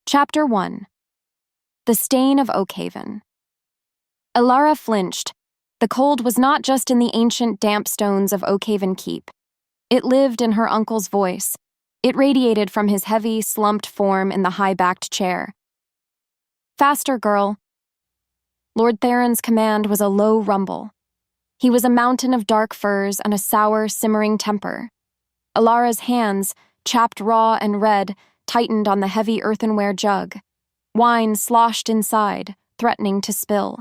Chapter 1. The Stain of Oakhaven. Alara flinched. The cold was not just in the ancient damp stones of Oakhaven Keep. It lived in her uncle's voice. It radiated from his heavy, slumped form in the high-backed chair. "Faster, girl." Lord Theron's command was a low rumble. He was a mountain of dark furs and a sour, simmering temper. Alara's hands, chapped raw and red, tightened on the heavy earthenware jug. Wine sloshed inside, threatening to spill.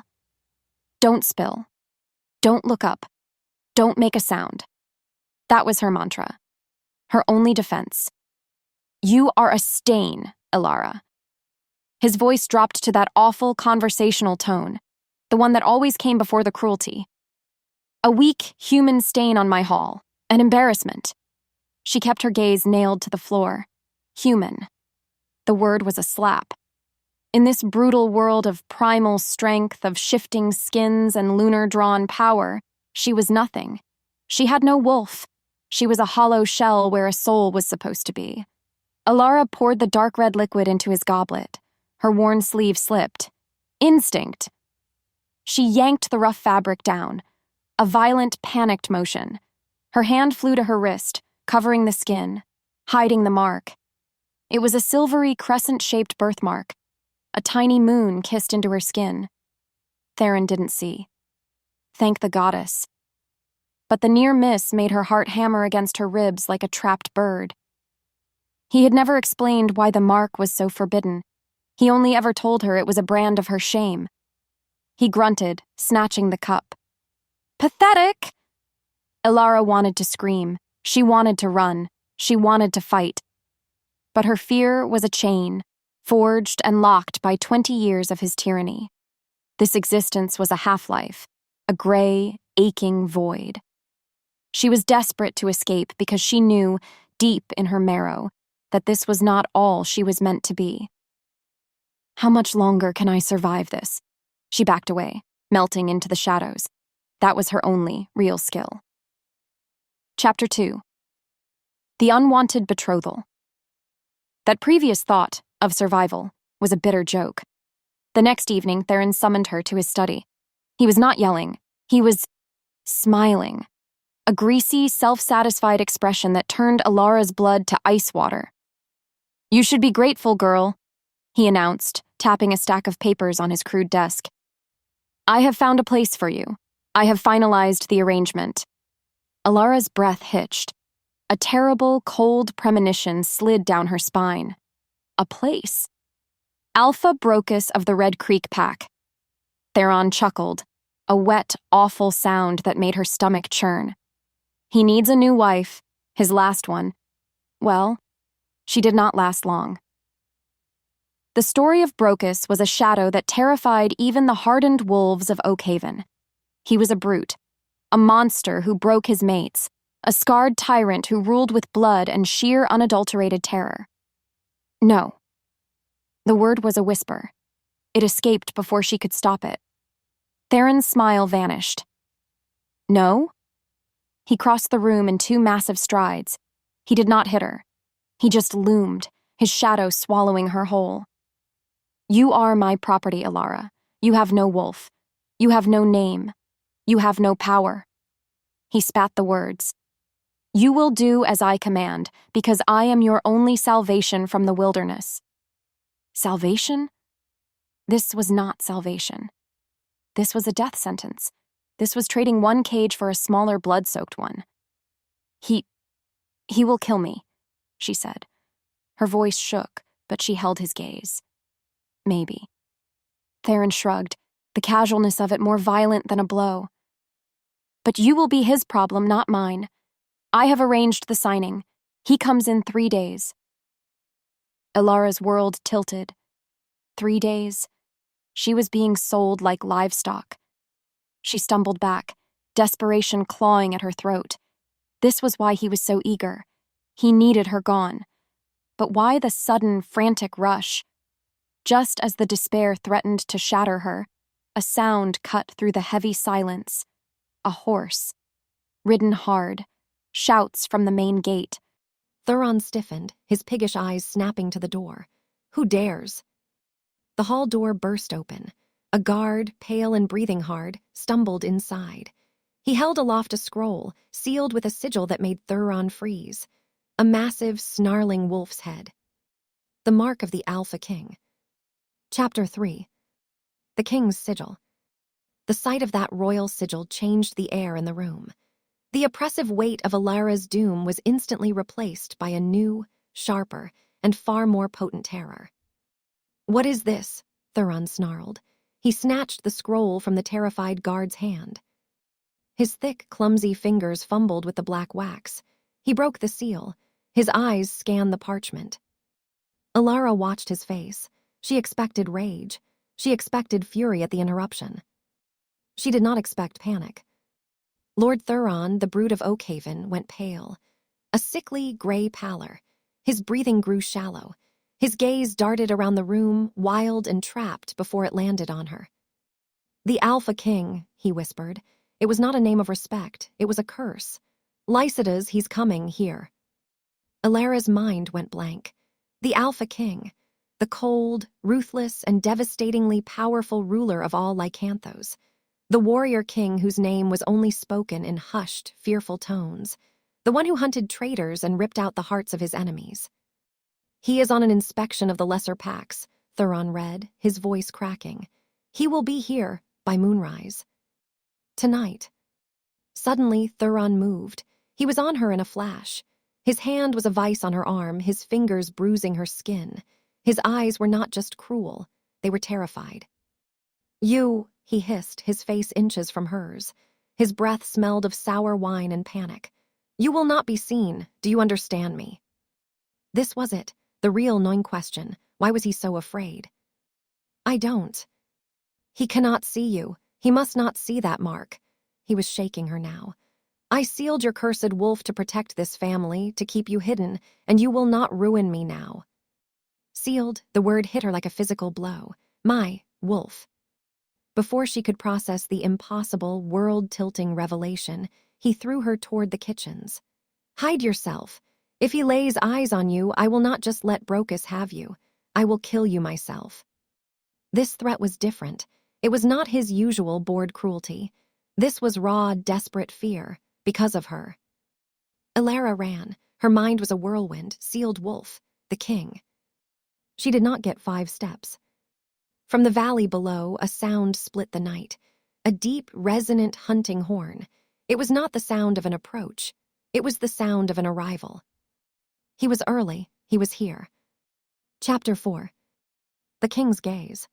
Don't spill. Don't look up. Don't make a sound. That was her mantra. Her only defense. "You are a stain, Alara." His voice dropped to that awful conversational tone, the one that always came before the cruelty. "A weak, human stain on my hall. An embarrassment." She kept her gaze nailed to the floor. Human. The word was a slap. In this brutal world of primal strength, of shifting skins and lunar-drawn power, she was nothing. She had no wolf. She was a hollow shell where a soul was supposed to be. Alara poured the dark red liquid into his goblet. Her worn sleeve slipped. Instinct. She yanked the rough fabric down. A violent, panicked motion. Her hand flew to her wrist, covering the skin, hiding the mark. It was a silvery, crescent-shaped birthmark. A tiny moon kissed into her skin. Theron didn't see. Thank the goddess. But the near miss made her heart hammer against her ribs like a trapped bird. He had never explained why the mark was so forbidden. He only ever told her it was a brand of her shame. He grunted, snatching the cup. "Pathetic!" Alara wanted to scream. She wanted to run. She wanted to fight. But her fear was a chain, forged and locked by 20 years of his tyranny. This existence was a half-life, a gray, aching void. She was desperate to escape because she knew, deep in her marrow, that this was not all she was meant to be. "How much longer can I survive this?" She backed away, melting into the shadows. That was her only real skill. Chapter 2. The Unwanted Betrothal. That previous thought of survival was a bitter joke. The next evening, Theron summoned her to his study. He was not yelling. He was smiling. A greasy, self-satisfied expression that turned Alara's blood to ice water. "You should be grateful, girl," he announced, tapping a stack of papers on his crude desk. "I have found a place for you. I have finalized the arrangement." Alara's breath hitched. A terrible, cold premonition slid down her spine. A place. Alpha Brocus of the Red Creek Pack. Theron chuckled, a wet, awful sound that made her stomach churn. He needs a new wife, his last one. Well, she did not last long. The story of Brocus was a shadow that terrified even the hardened wolves of Oakhaven. He was a brute, a monster who broke his mates, a scarred tyrant who ruled with blood and sheer unadulterated terror. No. The word was a whisper. It escaped before she could stop it. Theron's smile vanished. No? He crossed the room in 2 massive strides. He did not hit her. He just loomed, his shadow swallowing her whole. "You are my property, Alara. You have no wolf. You have no name. You have no power." He spat the words. "You will do as I command, because I am your only salvation from the wilderness." Salvation? This was not salvation. This was a death sentence. This was trading one cage for a smaller, blood-soaked one. He will kill me," she said. Her voice shook, but she held his gaze. Maybe. Theron shrugged, the casualness of it more violent than a blow. "But you will be his problem, not mine. I have arranged the signing. He comes in 3 days." Alara's world tilted. 3 days. She was being sold like livestock. She stumbled back, desperation clawing at her throat. This was why he was so eager. He needed her gone. But why the sudden, frantic rush? Just as the despair threatened to shatter her, a sound cut through the heavy silence. A horse. Ridden hard. Shouts from the main gate. Theron stiffened, his piggish eyes snapping to the door. Who dares? The hall door burst open. A guard, pale and breathing hard, stumbled inside. He held aloft a scroll, sealed with a sigil that made Thuron freeze. A massive, snarling wolf's head. The mark of the Alpha King. Chapter 3. The King's Sigil. The sight of that royal sigil changed the air in the room. The oppressive weight of Alara's doom was instantly replaced by a new, sharper, and far more potent terror. "What is this?" Thuron snarled. He snatched the scroll from the terrified guard's hand. His thick, clumsy fingers fumbled with the black wax. He broke the seal. His eyes scanned the parchment. Alara watched his face. She expected rage. She expected fury at the interruption. She did not expect panic. Lord Thuron, the brood of Oakhaven, went pale. A sickly, gray pallor. His breathing grew shallow. His gaze darted around the room, wild and trapped, before it landed on her. "The Alpha King," he whispered. It was not a name of respect. It was a curse. "Lycidas, he's coming here." Alara's mind went blank. The Alpha King. The cold, ruthless, and devastatingly powerful ruler of all Lycanthos. The warrior king whose name was only spoken in hushed, fearful tones. The one who hunted traitors and ripped out the hearts of his enemies. "He is on an inspection of the lesser packs," Thuron read, his voice cracking. "He will be here by moonrise. Tonight." Suddenly, Thuron moved. He was on her in a flash. His hand was a vice on her arm, his fingers bruising her skin. His eyes were not just cruel, they were terrified. "You," he hissed, his face inches from hers. His breath smelled of sour wine and panic. "You will not be seen. Do you understand me?" This was it, the real gnawing question. Why was he so afraid? "I don't." "He cannot see you. He must not see that mark." He was shaking her now. "I sealed your cursed wolf to protect this family, to keep you hidden, and you will not ruin me now." Sealed, the word hit her like a physical blow. My wolf. Before she could process the impossible, world-tilting revelation, he threw her toward the kitchens. "Hide yourself. If he lays eyes on you, I will not just let Brocus have you. I will kill you myself." This threat was different. It was not his usual bored cruelty. This was raw, desperate fear, because of her. Alara ran. Her mind was a whirlwind, sealed wolf, the king. She did not get 5 steps. From the valley below, a sound split the night. A deep, resonant hunting horn. It was not the sound of an approach. It was the sound of an arrival. He was early. He was here. Chapter 4. The King's Gaze.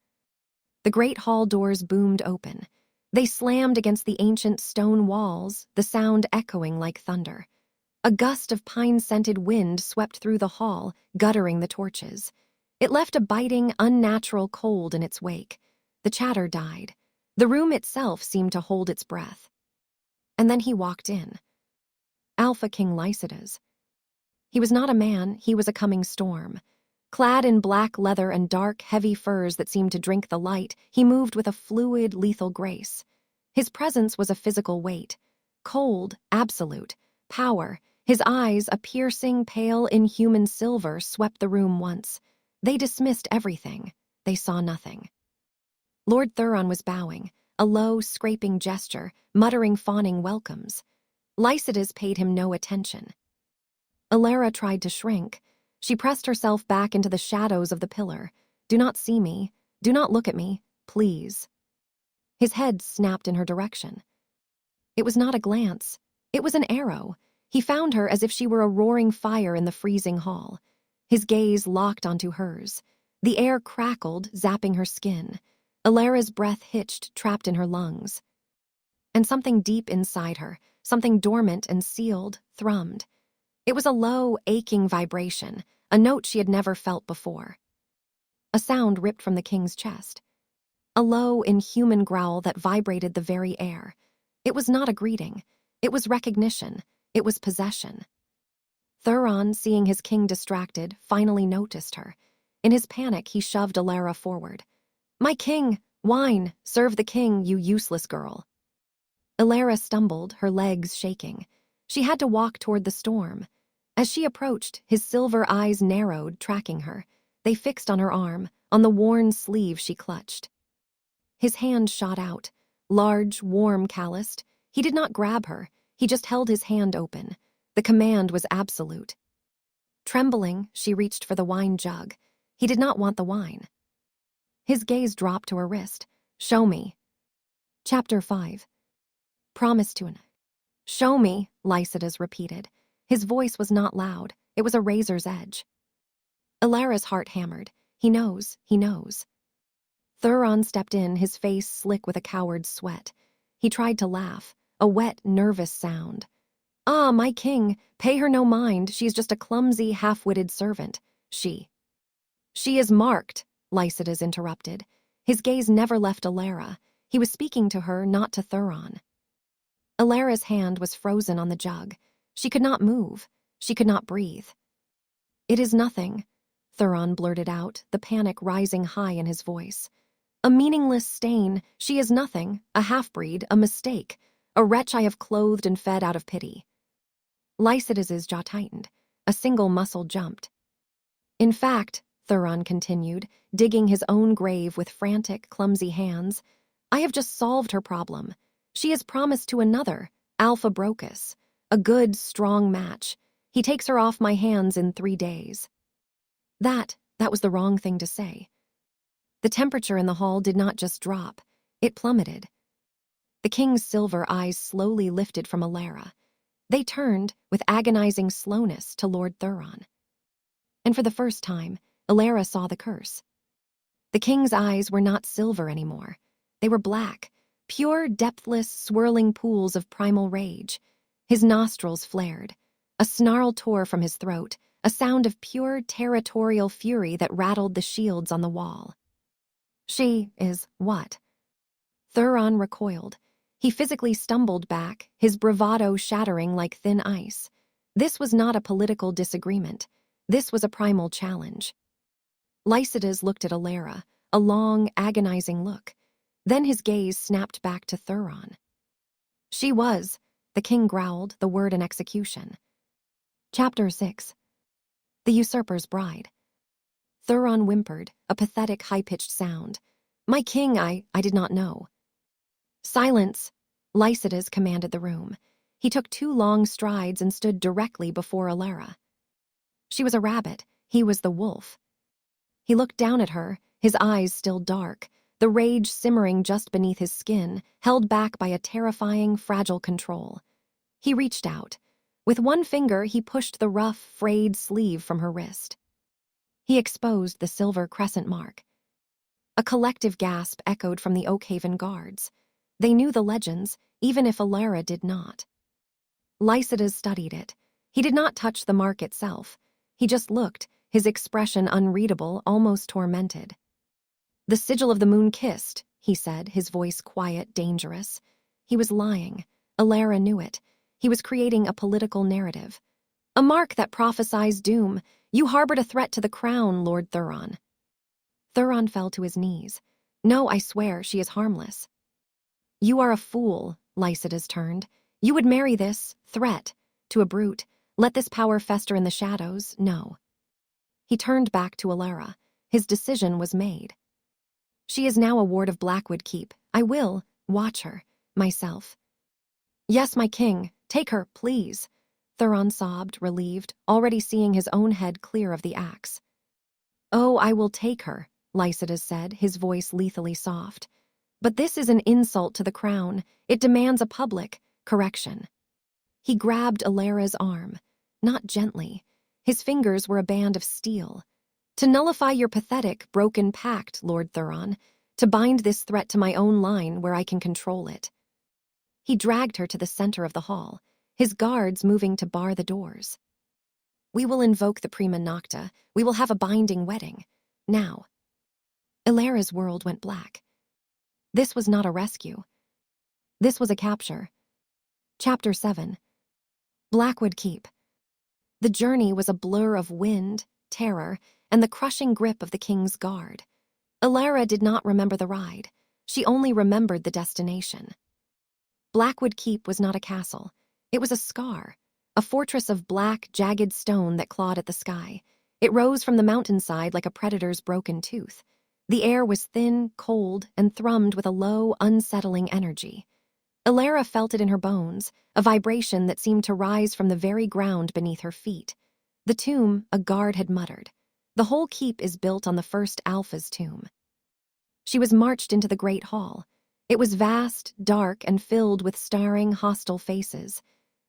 The great hall doors boomed open. They slammed against the ancient stone walls, the sound echoing like thunder. A gust of pine-scented wind swept through the hall, guttering the torches. It left a biting, unnatural cold in its wake. The chatter died. The room itself seemed to hold its breath. And then he walked in. Alpha King Lycidas. He was not a man, he was a coming storm. Clad in black leather and dark, heavy furs that seemed to drink the light, he moved with a fluid, lethal grace. His presence was a physical weight. Cold, absolute, power. His eyes, a piercing, pale, inhuman silver, swept the room once. They dismissed everything. They saw nothing. Lord Thuron was bowing, a low, scraping gesture, muttering fawning welcomes. Lycidas paid him no attention. Alara tried to shrink. She pressed herself back into the shadows of the pillar. "Do not see me. Do not look at me, please." His head snapped in her direction. It was not a glance. It was an arrow. He found her as if she were a roaring fire in the freezing hall. His gaze locked onto hers. The air crackled, zapping her skin. Alara's breath hitched, trapped in her lungs. And something deep inside her, something dormant and sealed, thrummed. It was a low, aching vibration, a note she had never felt before. A sound ripped from the king's chest. A low, inhuman growl that vibrated the very air. It was not a greeting. It was recognition. It was possession. Thuron, seeing his king distracted, finally noticed her. In his panic, he shoved Alara forward. "My king! Wine! Serve the king, you useless girl!" Alara stumbled, her legs shaking. She had to walk toward the storm. As she approached, his silver eyes narrowed, tracking her. They fixed on her arm, on the worn sleeve she clutched. His hand shot out, large, warm, calloused. He did not grab her, he just held his hand open. The command was absolute. Trembling, she reached for the wine jug. He did not want the wine. His gaze dropped to her wrist. "Show me." Chapter 5. Promise to an. "Show me," Lycidas repeated. His voice was not loud, it was a razor's edge. Ilara's heart hammered. He knows, he knows. Thuron stepped in, his face slick with a coward's sweat. He tried to laugh, a wet, nervous sound. "Ah, my king, pay her no mind, she is just a clumsy, half-witted servant. She is marked," Lycidas interrupted. His gaze never left Ilara. He was speaking to her, not to Thuron. Ilara's hand was frozen on the jug. She could not move. She could not breathe. "It is nothing," Thuron blurted out, the panic rising high in his voice. "A meaningless stain. She is nothing, a half-breed, a mistake, a wretch I have clothed and fed out of pity." Lycidas's jaw tightened. A single muscle jumped. "In fact," Thuron continued, digging his own grave with frantic, clumsy hands, "I have just solved her problem. She is promised to another, Alpha Brocus, a good, strong match. He takes her off my hands in 3 days." That was the wrong thing to say. The temperature in the hall did not just drop, it plummeted. The king's silver eyes slowly lifted from Ilara. They turned, with agonizing slowness, to Lord Thuron. And for the first time, Ilara saw the curse. The king's eyes were not silver anymore. They were black, pure, depthless, swirling pools of primal rage. His nostrils flared. A snarl tore from his throat, a sound of pure, territorial fury that rattled the shields on the wall. "She is what?" Thuron recoiled. He physically stumbled back, his bravado shattering like thin ice. This was not a political disagreement. This was a primal challenge. Lycidas looked at Ilara, a long, agonizing look. Then his gaze snapped back to Thuron. "She was," the king growled, the word in execution. Chapter 6. The Usurper's Bride. Thuron whimpered, a pathetic, high-pitched sound. "My king, I did not know." "Silence," Lycidas commanded the room. He took 2 long strides and stood directly before Ilara. She was a rabbit, he was the wolf. He looked down at her, his eyes still dark, the rage simmering just beneath his skin, held back by a terrifying, fragile control. He reached out. With one finger, he pushed the rough, frayed sleeve from her wrist. He exposed the silver crescent mark. A collective gasp echoed from the Oakhaven guards. They knew the legends, even if Ilara did not. Lycidas studied it. He did not touch the mark itself. He just looked, his expression unreadable, almost tormented. "The sigil of the moon kissed," he said, his voice quiet, dangerous. He was lying. Ilara knew it. He was creating a political narrative. "A mark that prophesies doom. You harbored a threat to the crown, Lord Thuron." Thuron fell to his knees. "No, I swear, she is harmless." "You are a fool," Lycidas turned. "You would marry this threat to a brute. Let this power fester in the shadows. No." He turned back to Ilara. His decision was made. "She is now a ward of Blackwood Keep. I will watch her, myself." "Yes, my king. Take her, please." Thuron sobbed, relieved, already seeing his own head clear of the axe. "Oh, I will take her," Lycidas said, his voice lethally soft. "But this is an insult to the crown. It demands a public correction." He grabbed Ilara's arm, not gently. His fingers were a band of steel. "To nullify your pathetic, broken pact, Lord Thuron. To bind this threat to my own line where I can control it." He dragged her to the center of the hall, his guards moving to bar the doors. "We will invoke the prima nocta. We will have a binding wedding. Now." Ilara's world went black. This was not a rescue. This was a capture. Chapter 7. Blackwood Keep. The journey was a blur of wind, terror, and the crushing grip of the king's guard. Ilara did not remember the ride. She only remembered the destination. Blackwood Keep was not a castle. It was a scar, a fortress of black, jagged stone that clawed at the sky. It rose from the mountainside like a predator's broken tooth. The air was thin, cold, and thrummed with a low, unsettling energy. Alara felt it in her bones, a vibration that seemed to rise from the very ground beneath her feet. The tomb, a guard had muttered. The whole keep is built on the first Alpha's tomb. She was marched into the great hall. It was vast, dark, and filled with staring, hostile faces.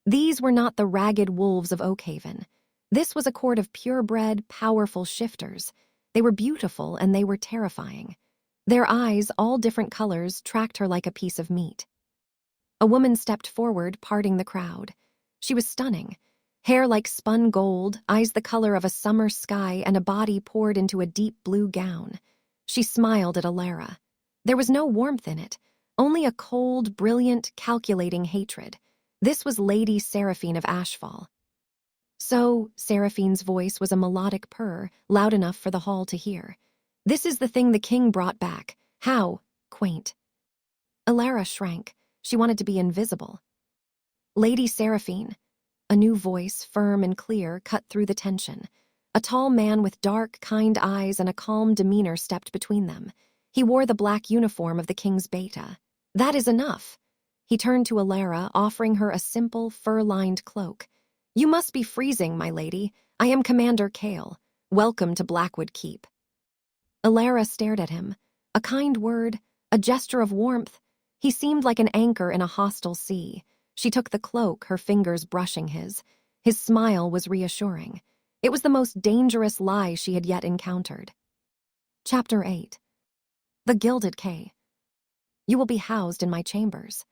These were not the ragged wolves of Oakhaven. This was a court of purebred, powerful shifters. They were beautiful and they were terrifying. Their eyes, all different colors, tracked her like a piece of meat. A woman stepped forward, parting the crowd. She was stunning. Hair like spun gold, eyes the color of a summer sky, and a body poured into a deep blue gown. She smiled at Alara. There was no warmth in it, only a cold, brilliant, calculating hatred. This was Lady Seraphine of Ashfall. So, Seraphine's voice was a melodic purr, loud enough for the hall to hear. This is the thing the king brought back. How quaint. Alara shrank. She wanted to be invisible. Lady Seraphine. A new voice, firm and clear, cut through the tension. A tall man with dark, kind eyes and a calm demeanor stepped between them. He wore the black uniform of the king's beta. That is enough. He turned to Alara, offering her a simple, fur-lined cloak. You must be freezing, my lady. I am Commander Kale. Welcome to Blackwood Keep. Alara stared at him. A kind word, a gesture of warmth. He seemed like an anchor in a hostile sea. She took the cloak, her fingers brushing his. His smile was reassuring. It was the most dangerous lie she had yet encountered. Chapter 8. The Gilded K. You will be housed in my chambers.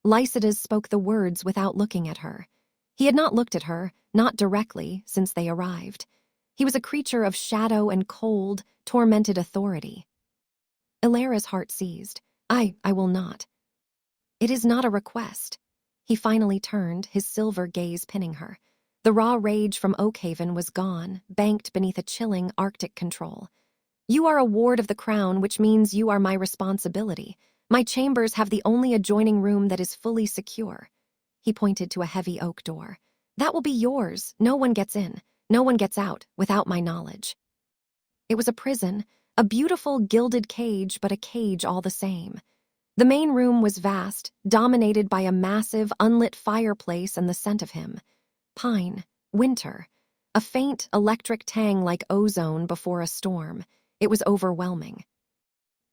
Lycidas spoke the words without looking at her. He had not looked at her, not directly, since they arrived. He was a creature of shadow and cold, tormented authority. Alara's heart seized. I will not. It is not a request. He finally turned, his silver gaze pinning her. The raw rage from Oakhaven was gone, banked beneath a chilling Arctic control. You are a ward of the crown, which means you are my responsibility. My chambers have the only adjoining room that is fully secure. He pointed to a heavy oak door. That will be yours. No one gets in. No one gets out, without my knowledge. It was a prison, a beautiful gilded cage, but a cage all the same. The main room was vast, dominated by a massive, unlit fireplace and the scent of him. Pine, winter, a faint electric tang like ozone before a storm. It was overwhelming.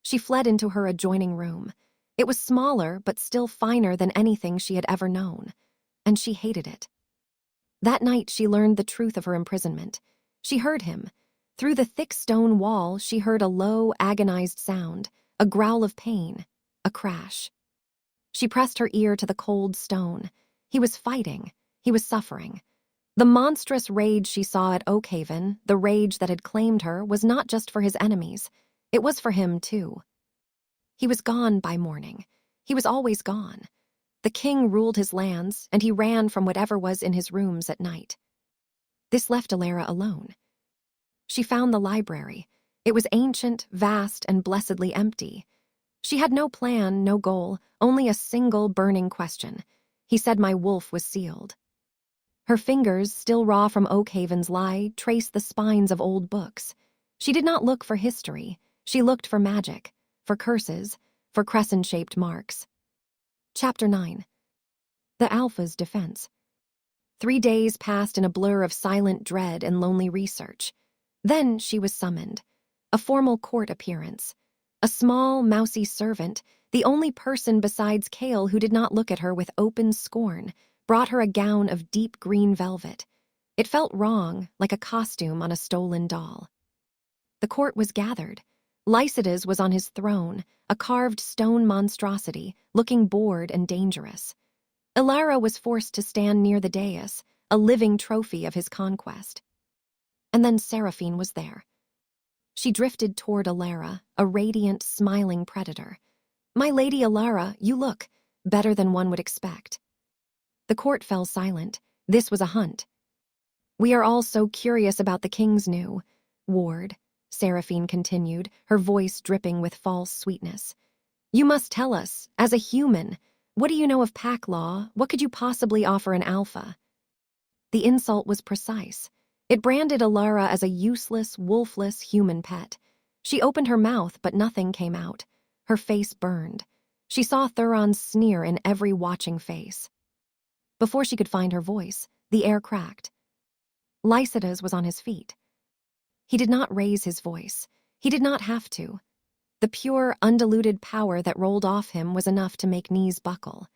She fled into her adjoining room. It was smaller, but still finer than anything she had ever known. And she hated it. That night she learned the truth of her imprisonment. She heard him. Through the thick stone wall, she heard a low, agonized sound, a growl of pain, a crash. She pressed her ear to the cold stone. He was fighting. He was suffering. The monstrous rage she saw at Oakhaven, the rage that had claimed her, was not just for his enemies. It was for him, too. He was gone by morning. He was always gone. The king ruled his lands, and he ran from whatever was in his rooms at night. This left Alara alone. She found the library. It was ancient, vast, and blessedly empty. She had no plan, no goal, only a single burning question. He said my wolf was sealed. Her fingers, still raw from Oakhaven's lie, traced the spines of old books. She did not look for history. She looked for magic, for curses, for crescent-shaped marks. Chapter 9. The Alpha's Defense. 3 days passed in a blur of silent dread and lonely research. Then she was summoned. A formal court appearance. A small, mousy servant, the only person besides Kale who did not look at her with open scorn, brought her a gown of deep green velvet. It felt wrong, like a costume on a stolen doll. The court was gathered. Lycidas was on his throne, a carved stone monstrosity, looking bored and dangerous. Alara was forced to stand near the dais, a living trophy of his conquest. And then Seraphine was there. She drifted toward Alara, a radiant, smiling predator. My lady Alara, you look better than one would expect. The court fell silent. This was a hunt. We are all so curious about the king's new ward, Seraphine continued, her voice dripping with false sweetness. You must tell us, as a human, what do you know of pack law? What could you possibly offer an alpha? The insult was precise. It branded Alara as a useless, wolfless human pet. She opened her mouth, but nothing came out. Her face burned. She saw Thuron's sneer in every watching face. Before she could find her voice, the air cracked. Lycidas was on his feet. He did not raise his voice. He did not have to. The pure, undiluted power that rolled off him was enough to make knees buckle.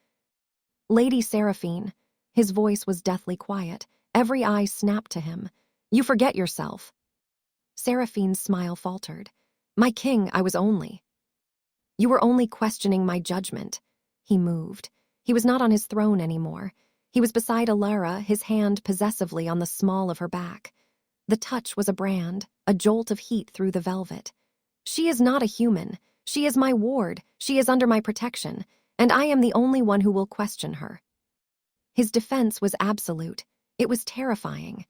Lady Seraphine, his voice was deathly quiet. Every eye snapped to him. You forget yourself. Seraphine's smile faltered. My king, I was only. You were only questioning my judgment. He moved. He was not on his throne anymore. He was beside Alara, his hand possessively on the small of her back. The touch was a brand, a jolt of heat through the velvet. She is not a human. She is my ward. She is under my protection, and I am the only one who will question her. His defense was absolute. It was terrifying.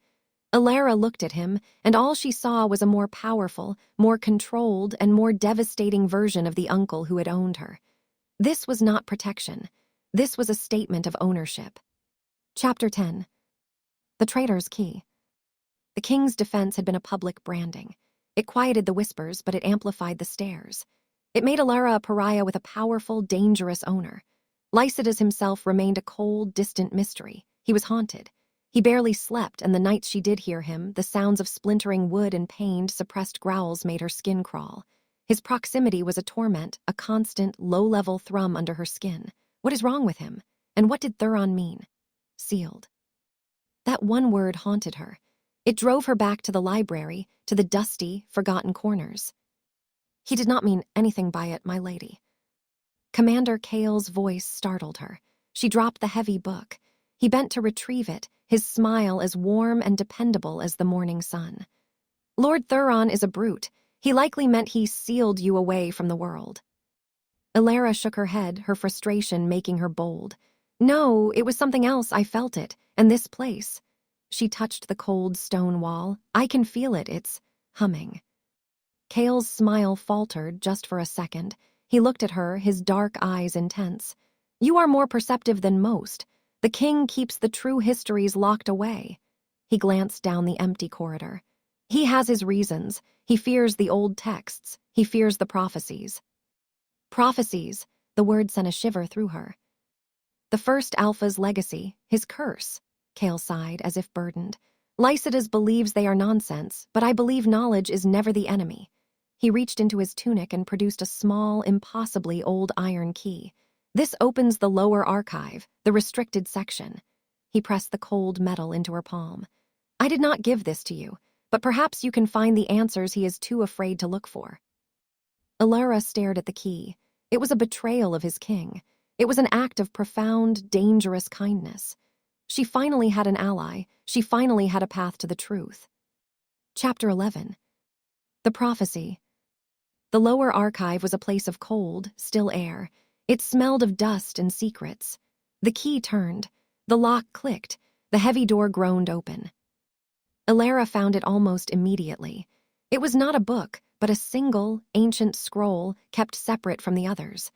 Alara looked at him, and all she saw was a more powerful, more controlled, and more devastating version of the uncle who had owned her. This was not protection. This was a statement of ownership. Chapter 10. The Traitor's Key. The king's defense had been a public branding. It quieted the whispers, but it amplified the stares. It made Alara a pariah with a powerful, dangerous owner. Lycidas himself remained a cold, distant mystery. He was haunted. He barely slept, and the nights she did hear him, the sounds of splintering wood and pained, suppressed growls made her skin crawl. His proximity was a torment, a constant, low-level thrum under her skin. What is wrong with him? And what did Thuron mean? Sealed. That one word haunted her. It drove her back to the library, to the dusty, forgotten corners. He did not mean anything by it, my lady. Commander Kale's voice startled her. She dropped the heavy book. He bent to retrieve it, his smile as warm and dependable as the morning sun. Lord Thuron is a brute. He likely meant he sealed you away from the world. Alara shook her head, her frustration making her bold. No, it was something else. I felt it, and this place. She touched the cold stone wall. I can feel it. It's humming. Kale's smile faltered just for a second. He looked at her, his dark eyes intense. You are more perceptive than most. The king keeps the true histories locked away. He glanced down the empty corridor. He has his reasons. He fears the old texts. He fears the prophecies. Prophecies, the word sent a shiver through her. The first Alpha's legacy, his curse. Kale sighed, as if burdened. Lycidas believes they are nonsense, but I believe knowledge is never the enemy. He reached into his tunic and produced a small, impossibly old iron key. This opens the lower archive, the restricted section. He pressed the cold metal into her palm. I did not give this to you, but perhaps you can find the answers he is too afraid to look for. Alara stared at the key. It was a betrayal of his king. It was an act of profound, dangerous kindness. She finally had an ally. She finally had a path to the truth. Chapter 11. The Prophecy. The lower archive was a place of cold, still air. It smelled of dust and secrets. The key turned. The lock clicked. The heavy door groaned open. Alara found it almost immediately. It was not a book, but a single, ancient scroll kept separate from the others.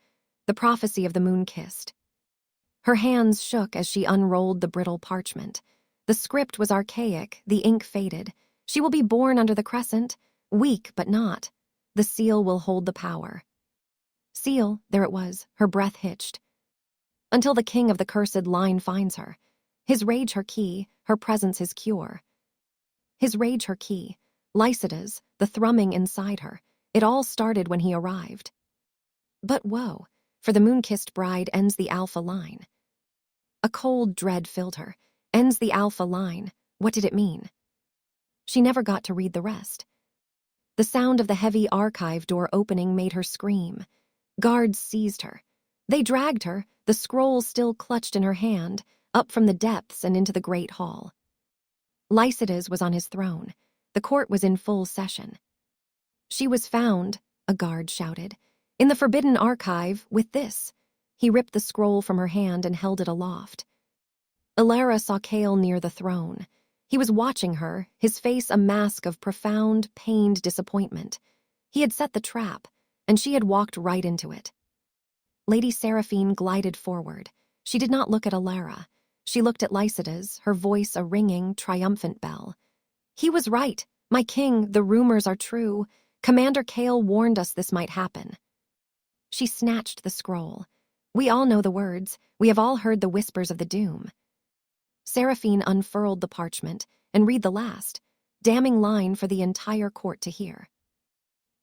The prophecy of the moon-kissed. Her hands shook as she unrolled the brittle parchment. The script was archaic, the ink faded. She will be born under the crescent, weak but not. The seal will hold the power. Seal, there it was, her breath hitched. Until the king of the cursed line finds her. His rage her key, her presence his cure. His rage her key, Lycidas, the thrumming inside her. It all started when he arrived. But woe, for the moon-kissed bride ends the Alpha line. A cold dread filled her. Ends the Alpha line. What did it mean? She never got to read the rest. The sound of the heavy archive door opening made her scream. Guards seized her. They dragged her, the scroll still clutched in her hand, up from the depths and into the great hall. Lycidas was on his throne. The court was in full session. She was found, a guard shouted, in the forbidden archive with this. He ripped the scroll from her hand and held it aloft. Alara saw Kale near the throne. He was watching her, his face a mask of profound, pained disappointment. He had set the trap, and she had walked right into it. Lady Seraphine glided forward. She did not look at Alara. She looked at Lycidas, her voice a ringing, triumphant bell. He was right. My king, the rumors are true. Commander Kale warned us this might happen. She snatched the scroll. We all know the words. We have all heard the whispers of the doom. Seraphine unfurled the parchment and read the last, damning line for the entire court to hear.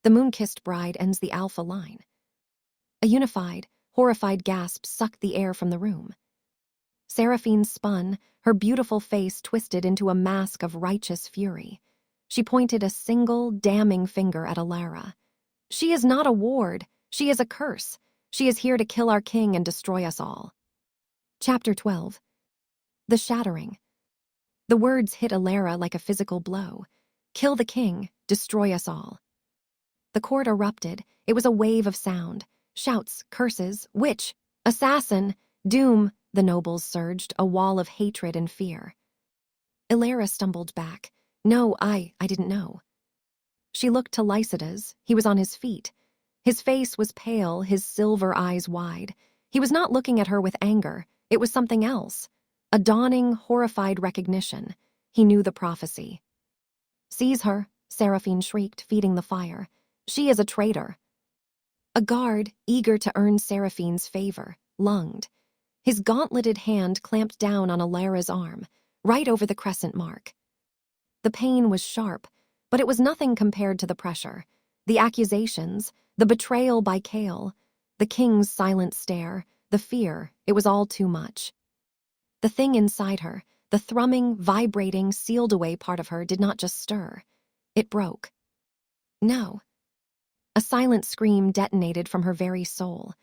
The moon-kissed bride ends the alpha line. A unified, horrified gasp sucked the air from the room. Seraphine spun, her beautiful face twisted into a mask of righteous fury. She pointed a single, damning finger at Alara. She is not a ward. She is a curse. She is here to kill our king and destroy us all. Chapter 12. The Shattering. The words hit Alara like a physical blow. Kill the king, destroy us all. The court erupted. It was a wave of sound. Shouts, curses, witch, assassin, doom, the nobles surged, a wall of hatred and fear. Alara stumbled back. No, I didn't know. She looked to Lycidas. He was on his feet. His face was pale, his silver eyes wide. He was not looking at her with anger. It was something else. A dawning, horrified recognition. He knew the prophecy. Seize her, Seraphine shrieked, feeding the fire. She is a traitor. A guard, eager to earn Seraphine's favor, lunged. His gauntleted hand clamped down on Alara's arm, right over the crescent mark. The pain was sharp, but it was nothing compared to the pressure. The accusations, the betrayal by Kale, the king's silent stare, the fear, it was all too much. The thing inside her, the thrumming, vibrating, sealed-away part of her did not just stir. It broke. No. A silent scream detonated from her very soul.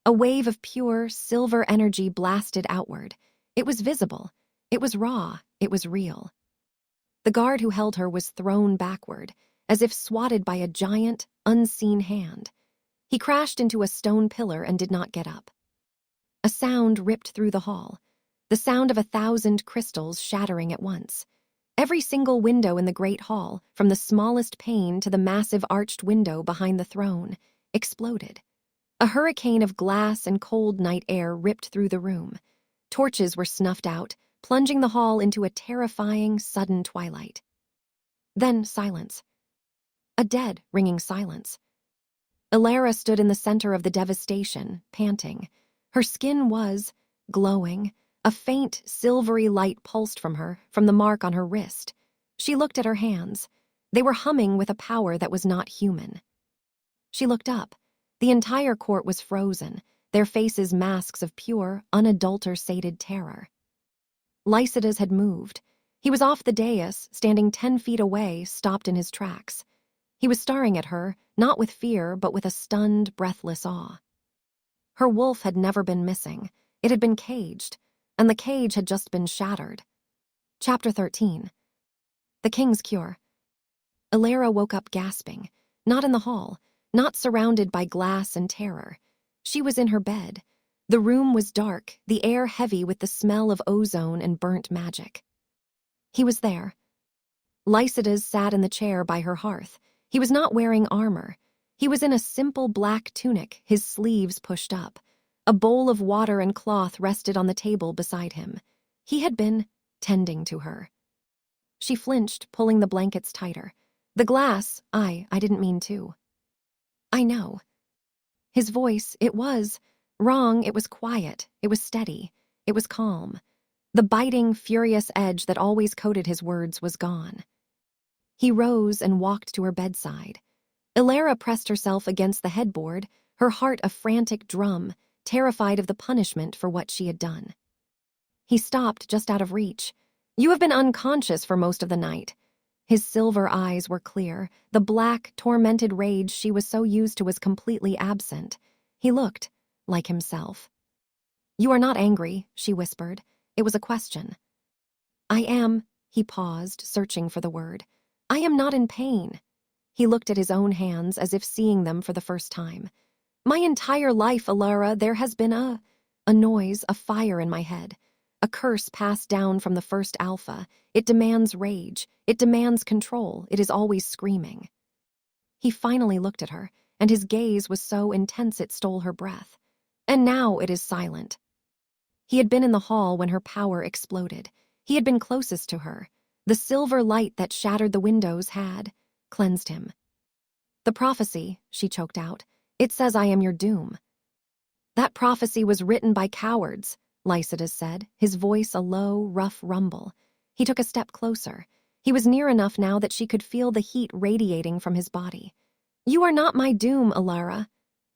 A wave of pure, silver energy blasted outward. It was visible. It was raw. It was real. The guard who held her was thrown backward, as if swatted by a giant, unseen hand. He crashed into a stone pillar and did not get up. A sound ripped through the hall, the sound of 1,000 crystals shattering at once. Every single window in the great hall, from the smallest pane to the massive arched window behind the throne, exploded. A hurricane of glass and cold night air ripped through the room. Torches were snuffed out, plunging the hall into a terrifying, sudden twilight. Then silence. A dead, ringing silence. Alara stood in the center of the devastation, panting. Her skin was glowing. A faint, silvery light pulsed from her, from the mark on her wrist. She looked at her hands. They were humming with a power that was not human. She looked up. The entire court was frozen, their faces masks of pure, unadulterated terror. Lycidas had moved. He was off the dais, standing 10 feet away, stopped in his tracks. He was staring at her, not with fear, but with a stunned, breathless awe. Her wolf had never been missing. It had been caged, and the cage had just been shattered. Chapter 13. The King's Cure. Alara woke up gasping, not in the hall, not surrounded by glass and terror. She was in her bed. The room was dark, the air heavy with the smell of ozone and burnt magic. He was there. Lycidas sat in the chair by her hearth. He was not wearing armor. He was in a simple black tunic, his sleeves pushed up. A bowl of water and cloth rested on the table beside him. He had been tending to her. She flinched, pulling the blankets tighter. The glass, I didn't mean to. I know. His voice, it was wrong, it was quiet, it was steady, it was calm. The biting, furious edge that always coated his words was gone. He rose and walked to her bedside. Alara pressed herself against the headboard, her heart a frantic drum, terrified of the punishment for what she had done. He stopped just out of reach. You have been unconscious for most of the night. His silver eyes were clear. The black, tormented rage she was so used to was completely absent. He looked like himself. You are not angry, she whispered. It was a question. I am, he paused, searching for the word. I am not in pain. He looked at his own hands as if seeing them for the first time. My entire life, Alara, there has been a noise, a fire in my head. A curse passed down from the first alpha. It demands rage. It demands control. It is always screaming. He finally looked at her, and his gaze was so intense it stole her breath. And now it is silent. He had been in the hall when her power exploded. He had been closest to her. The silver light that shattered the windows had cleansed him. "The prophecy," she choked out. "It says I am your doom." "That prophecy was written by cowards," Lycidas said, his voice a low, rough rumble. He took a step closer. He was near enough now that she could feel the heat radiating from his body. "You are not my doom, Alara."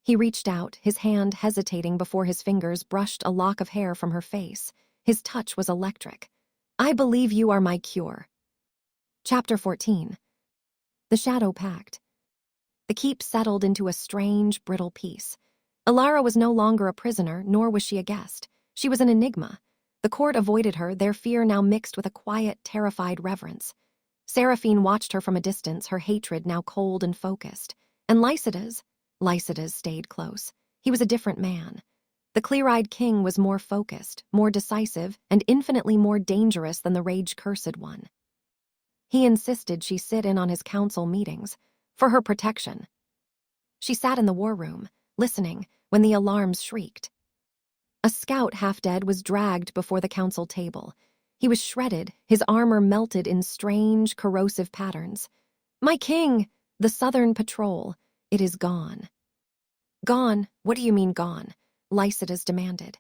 He reached out, his hand hesitating before his fingers brushed a lock of hair from her face. His touch was electric. "I believe you are my cure." Chapter 14. The Shadow Pact. The keep settled into a strange, brittle peace. Alara was no longer a prisoner, nor was she a guest. She was an enigma. The court avoided her, their fear now mixed with a quiet, terrified reverence. Seraphine watched her from a distance, her hatred now cold and focused. And Lycidas stayed close. He was a different man. The clear-eyed king was more focused, more decisive, and infinitely more dangerous than the rage-cursed one. He insisted she sit in on his council meetings, for her protection. She sat in the war room, listening, when the alarms shrieked. A scout half-dead was dragged before the council table. He was shredded, his armor melted in strange, corrosive patterns. "My king! The Southern Patrol. It is gone." "Gone? What do you mean gone?" Lycidas demanded.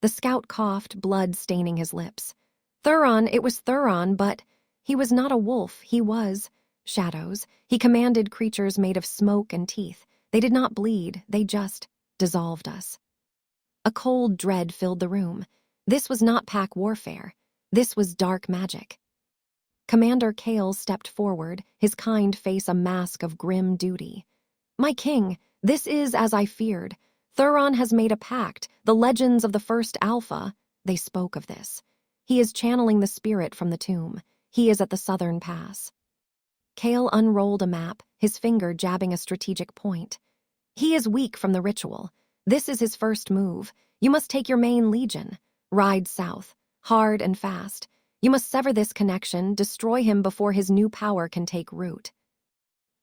The scout coughed, blood staining his lips. "Thuron, it was Thuron, but he was not a wolf, he was shadows. He commanded creatures made of smoke and teeth. They did not bleed, they just dissolved us." A cold dread filled the room. This was not pack warfare. This was dark magic. Commander Kale stepped forward, his kind face a mask of grim duty. "My king, this is as I feared. Thuron has made a pact, the legends of the first Alpha." They spoke of this. "He is channeling the spirit from the tomb. He is at the southern pass." Kale unrolled a map, his finger jabbing a strategic point. "He is weak from the ritual. This is his first move. You must take your main legion. Ride south, hard and fast. You must sever this connection, destroy him before his new power can take root."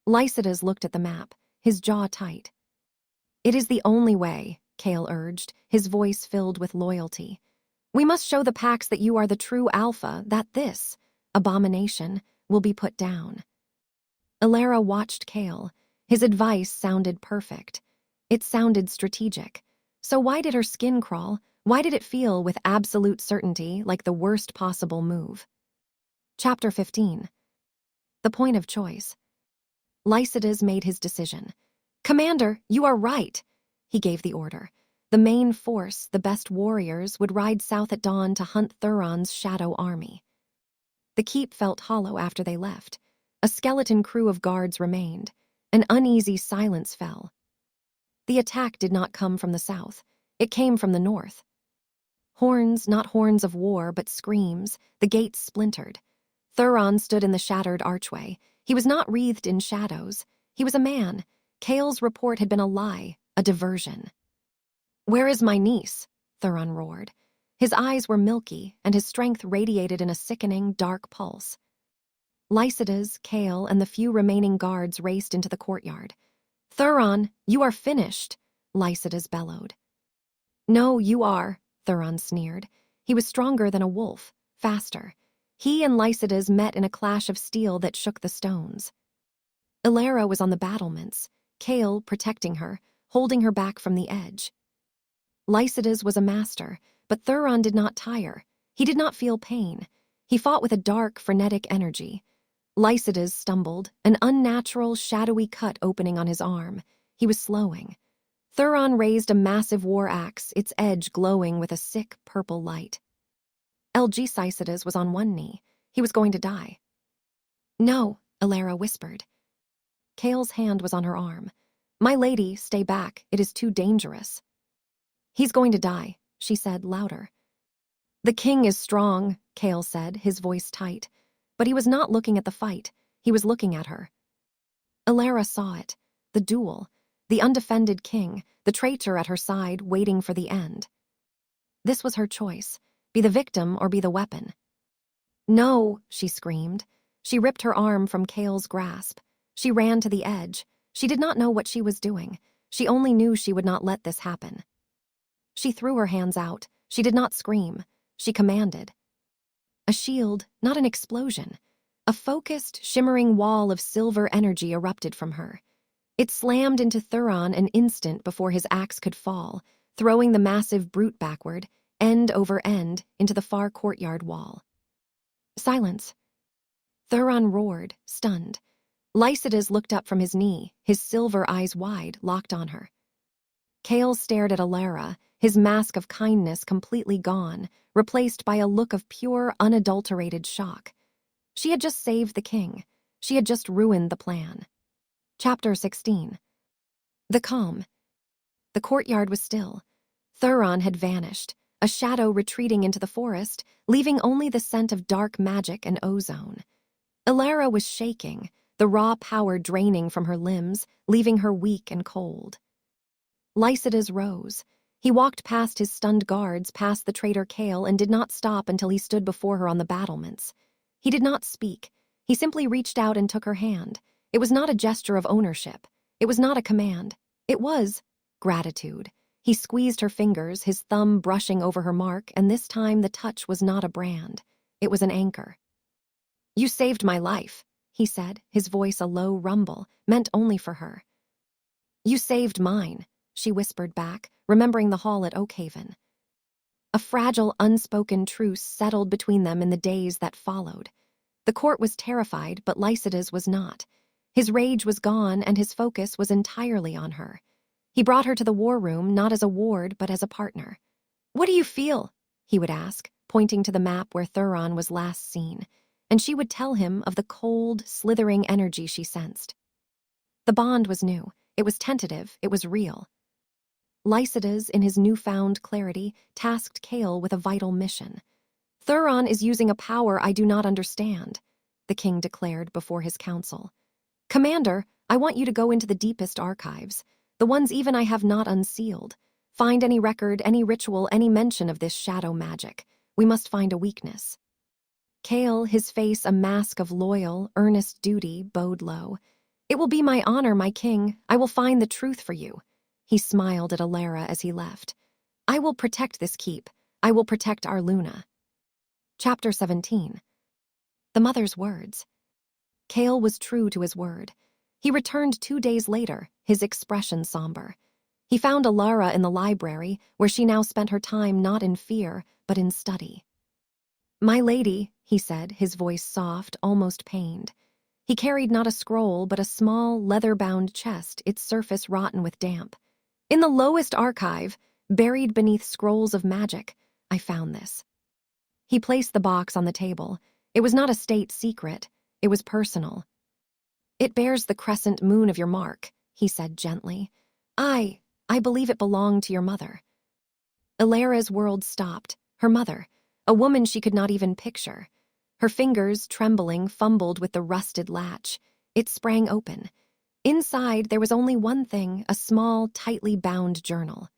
Lycidas looked at the map, his jaw tight. "It is the only way," Kale urged, his voice filled with loyalty. "We must show the Pax that you are the true Alpha, that this abomination will be put down." Alara watched Kale. His advice sounded perfect. It sounded strategic. So why did her skin crawl? Why did it feel with absolute certainty like the worst possible move? Chapter 15. The Point of Choice. Lycidas made his decision. "Commander, you are right." He gave the order. The main force, the best warriors, would ride south at dawn to hunt Thuron's shadow army. The keep felt hollow after they left. A skeleton crew of guards remained. An uneasy silence fell. The attack did not come from the south. It came from the north. Horns, not horns of war, but screams, the gates splintered. Thuron stood in the shattered archway. He was not wreathed in shadows. He was a man. Kale's report had been a lie, a diversion. "Where is my niece?" Thuron roared. His eyes were milky, and his strength radiated in a sickening, dark pulse. Lycidas, Kale, and the few remaining guards raced into the courtyard. "Thuron, you are finished," Lycidas bellowed. "No, you are," Thuron sneered. He was stronger than a wolf, faster. He and Lycidas met in a clash of steel that shook the stones. Alara was on the battlements, Kale protecting her, holding her back from the edge. Lycidas was a master, but Thuron did not tire. He did not feel pain. He fought with a dark, frenetic energy. Lycidas stumbled, an unnatural, shadowy cut opening on his arm. He was slowing. Thuron raised a massive war axe, its edge glowing with a sick, purple light. Lycidas was on one knee. He was going to die. "No," Alara whispered. Kale's hand was on her arm. "My lady, stay back. It is too dangerous." "He's going to die," she said, louder. "The king is strong," Kale said, his voice tight. But he was not looking at the fight. He was looking at her. Alara saw it. The duel. The undefended king, the traitor at her side, waiting for the end. This was her choice. Be the victim or be the weapon. "No," she screamed. She ripped her arm from Kale's grasp. She ran to the edge. She did not know what she was doing. She only knew she would not let this happen. She threw her hands out. She did not scream. She commanded. A shield, not an explosion. A focused, shimmering wall of silver energy erupted from her. It slammed into Thuron an instant before his axe could fall, throwing the massive brute backward, end over end, into the far courtyard wall. Silence. Thuron roared, stunned. Lycidas looked up from his knee, his silver eyes wide, locked on her. Kale stared at Alara, his mask of kindness completely gone, replaced by a look of pure, unadulterated shock. She had just saved the king. She had just ruined the plan. Chapter 16. The calm. The courtyard was still. Thuron had vanished, a shadow retreating into the forest, leaving only the scent of dark magic and ozone. Alara was shaking, the raw power draining from her limbs, leaving her weak and cold. Lycidas rose. He walked past his stunned guards, past the traitor Kale, and did not stop until he stood before her on the battlements. He did not speak. He simply reached out and took her hand. It was not a gesture of ownership. It was not a command. It was gratitude. He squeezed her fingers, his thumb brushing over her mark, and this time the touch was not a brand. It was an anchor. "You saved my life," he said, his voice a low rumble, meant only for her. "You saved mine," she whispered back, remembering the hall at Oakhaven. A fragile, unspoken truce settled between them in the days that followed. The court was terrified, but Lycidas was not. His rage was gone, and his focus was entirely on her. He brought her to the war room, not as a ward, but as a partner. "What do you feel?" he would ask, pointing to the map where Thuron was last seen, and she would tell him of the cold, slithering energy she sensed. The bond was new. It was tentative. It was real. Lycidas, in his newfound clarity, tasked Kale with a vital mission. "Thuron is using a power I do not understand," the king declared before his council. "Commander, I want you to go into the deepest archives, the ones even I have not unsealed. Find any record, any ritual, any mention of this shadow magic. We must find a weakness." Kale, his face a mask of loyal, earnest duty, bowed low. "It will be my honor, my king. I will find the truth for you." He smiled at Alara as he left. "I will protect this keep. I will protect our Luna." Chapter 17. The mother's words. Kale was true to his word. He returned 2 days later, his expression somber. He found Alara in the library, where she now spent her time not in fear, but in study. "My lady," he said, his voice soft, almost pained. He carried not a scroll, but a small, leather-bound chest, its surface rotten with damp. "In the lowest archive, buried beneath scrolls of magic, I found this." He placed the box on the table. It was not a state secret. It was personal. "It bears the crescent moon of your mark," he said gently. I believe it belonged to your mother." Alara's world stopped. Her mother, a woman she could not even picture. Her fingers, trembling, fumbled with the rusted latch. It sprang open. Inside, there was only one thing, a small, tightly bound journal.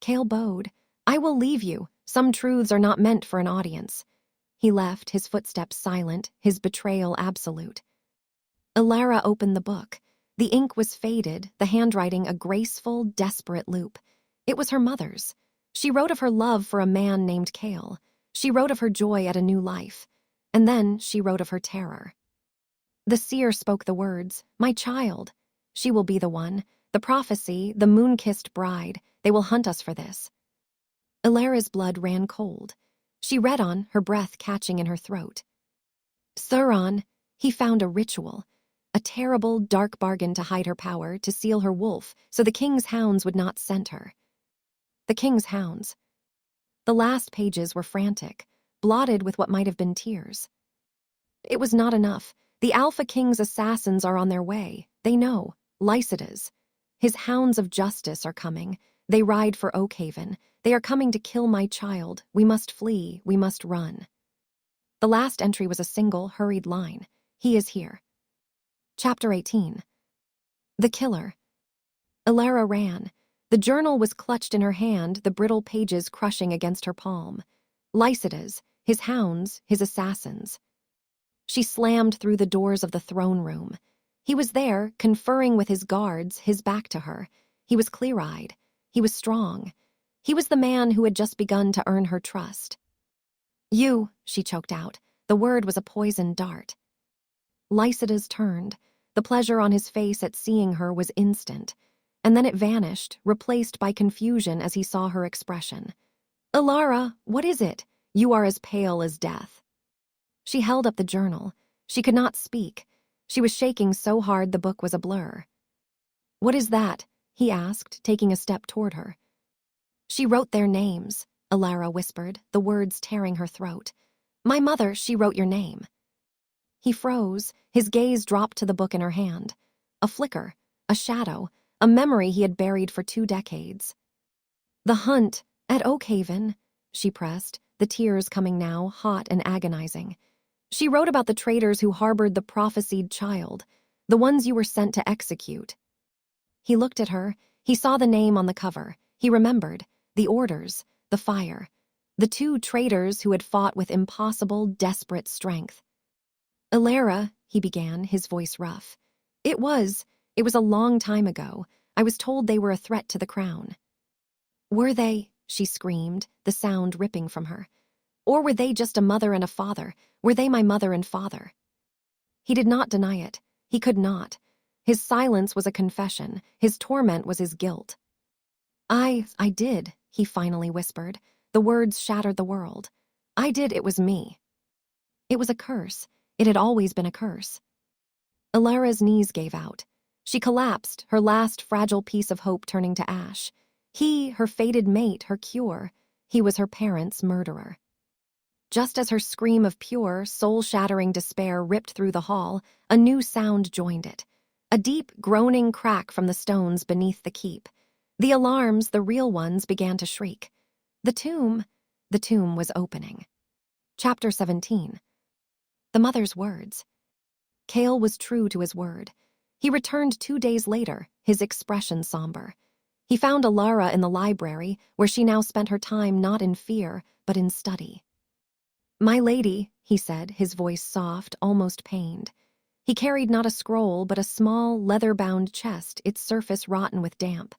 Kale bowed. "I will leave you. Some truths are not meant for an audience." He left, his footsteps silent, his betrayal absolute. Alara opened the book. The ink was faded, the handwriting a graceful, desperate loop. It was her mother's. She wrote of her love for a man named Kale. She wrote of her joy at a new life. And then she wrote of her terror. The seer spoke the words, "My child. She will be the one. The prophecy, the moon-kissed bride. They will hunt us for this." Alara's blood ran cold. She read on, her breath catching in her throat. Thuron, he found a ritual. A terrible, dark bargain to hide her power, to seal her wolf, so the king's hounds would not scent her. The king's hounds. The last pages were frantic, blotted with what might have been tears. It was not enough. The Alpha King's assassins are on their way. They know. Lycidas. His hounds of justice are coming. They ride for Oakhaven. They are coming to kill my child. We must flee. We must run. The last entry was a single, hurried line. He is here. Chapter 18. The killer. Alara ran. The journal was clutched in her hand, the brittle pages crushing against her palm. Lycidas, his hounds, his assassins. She slammed through the doors of the throne room. He was there, conferring with his guards, his back to her. He was clear-eyed. He was strong. He was the man who had just begun to earn her trust. You, she choked out. The word was a poisoned dart. Lycidas turned. The pleasure on his face at seeing her was instant, and then it vanished, replaced by confusion as he saw her expression. Alara, what is it? You are as pale as death. She held up the journal. She could not speak. She was shaking so hard the book was a blur. What is that? He asked, taking a step toward her. She wrote their names, Alara whispered, the words tearing her throat. My mother, she wrote your name. He froze, his gaze dropped to the book in her hand. A flicker, a shadow, a memory he had buried for 2 decades. The hunt, at Oakhaven, she pressed, the tears coming now, hot and agonizing. She wrote about the traitors who harbored the prophesied child, the ones you were sent to execute. He looked at her, he saw the name on the cover, he remembered, the orders, the fire, the 2 traitors who had fought with impossible, desperate strength. Alara, he began, his voice rough. It was a long time ago. I was told they were a threat to the crown. Were they? She screamed, the sound ripping from her. Or were they just a mother and a father? Were they my mother and father? He did not deny it. He could not. His silence was a confession. His torment was his guilt. I did, he finally whispered. The words shattered the world. I did, it was me. It was a curse. It had always been a curse. Alara's knees gave out. She collapsed, her last fragile piece of hope turning to ash. He, her fated mate, her cure. He was her parents' murderer. Just as her scream of pure, soul-shattering despair ripped through the hall, a new sound joined it. A deep, groaning crack from the stones beneath the keep. The alarms, the real ones, began to shriek. The tomb was opening. Chapter 17. The mother's words. Cale was true to his word. He returned 2 days later, his expression somber. He found Alara in the library, where she now spent her time not in fear, but in study. My lady, he said, his voice soft, almost pained. He carried not a scroll, but a small, leather-bound chest, its surface rotten with damp.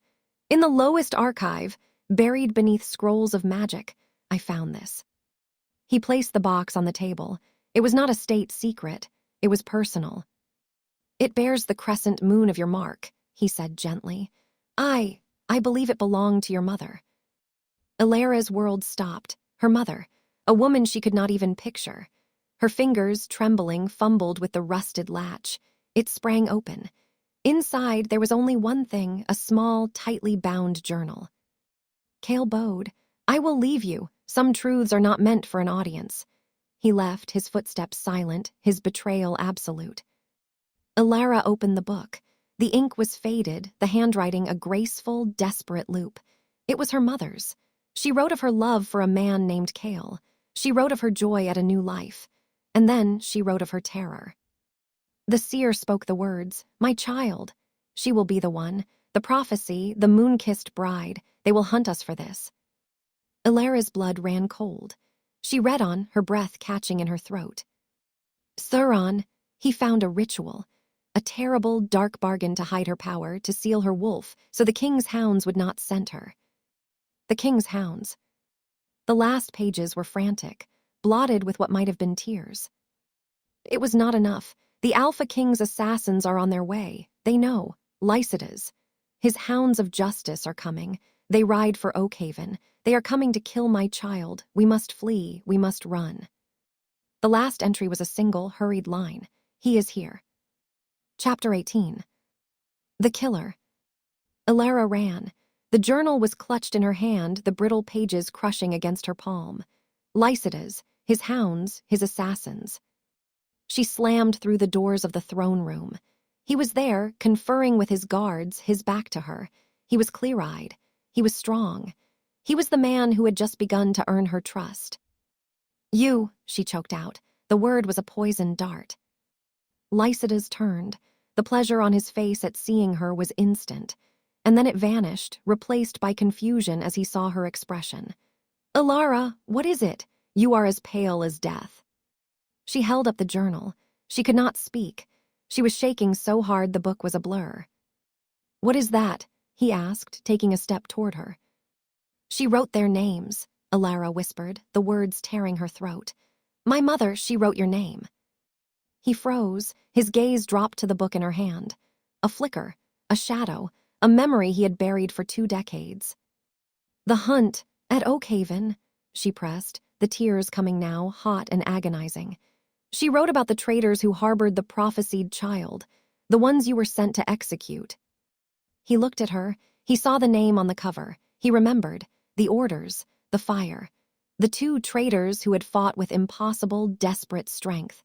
In the lowest archive, buried beneath scrolls of magic, I found this. He placed the box on the table. It was not a state secret. It was personal. It bears the crescent moon of your mark, he said gently. I believe it belonged to your mother. Alara's world stopped. Her mother, a woman she could not even picture. Her fingers, trembling, fumbled with the rusted latch. It sprang open. Inside, there was only one thing, a small, tightly bound journal. Cale bowed. I will leave you. Some truths are not meant for an audience. He left, his footsteps silent, his betrayal absolute. Alara opened the book. The ink was faded, the handwriting a graceful, desperate loop. It was her mother's. She wrote of her love for a man named Cale. She wrote of her joy at a new life. And then she wrote of her terror. The seer spoke the words, my child. She will be the one. The prophecy, the moon-kissed bride. They will hunt us for this. Alara's blood ran cold. She read on, her breath catching in her throat. Thuron, he found a ritual. A terrible, dark bargain to hide her power, to seal her wolf, so the king's hounds would not scent her. The king's hounds. The last pages were frantic, blotted with what might have been tears. It was not enough. The Alpha King's assassins are on their way. They know. Lycidas. His hounds of justice are coming. They ride for Oakhaven. They are coming to kill my child. We must flee. We must run. The last entry was a single, hurried line. He is here. Chapter 18. The killer. Alara ran. The journal was clutched in her hand, the brittle pages crushing against her palm. Lycidas, his hounds, his assassins. She slammed through the doors of the throne room. He was there, conferring with his guards, his back to her. He was clear-eyed. He was strong. He was the man who had just begun to earn her trust. You, she choked out. The word was a poisoned dart. Lycidas turned. The pleasure on his face at seeing her was instant, and then it vanished, replaced by confusion as he saw her expression. Alara, what is it? You are as pale as death. She held up the journal. She could not speak. She was shaking so hard the book was a blur. What is that? He asked, taking a step toward her. She wrote their names, Alara whispered, the words tearing her throat. My mother, she wrote your name. He froze, his gaze dropped to the book in her hand. A flicker, a shadow, a memory he had buried for 2 decades. The hunt, at Oakhaven, she pressed, the tears coming now, hot and agonizing. She wrote about the traitors who harbored the prophesied child, the ones you were sent to execute. He looked at her, he saw the name on the cover, he remembered, the orders, the fire, the 2 traitors who had fought with impossible, desperate strength.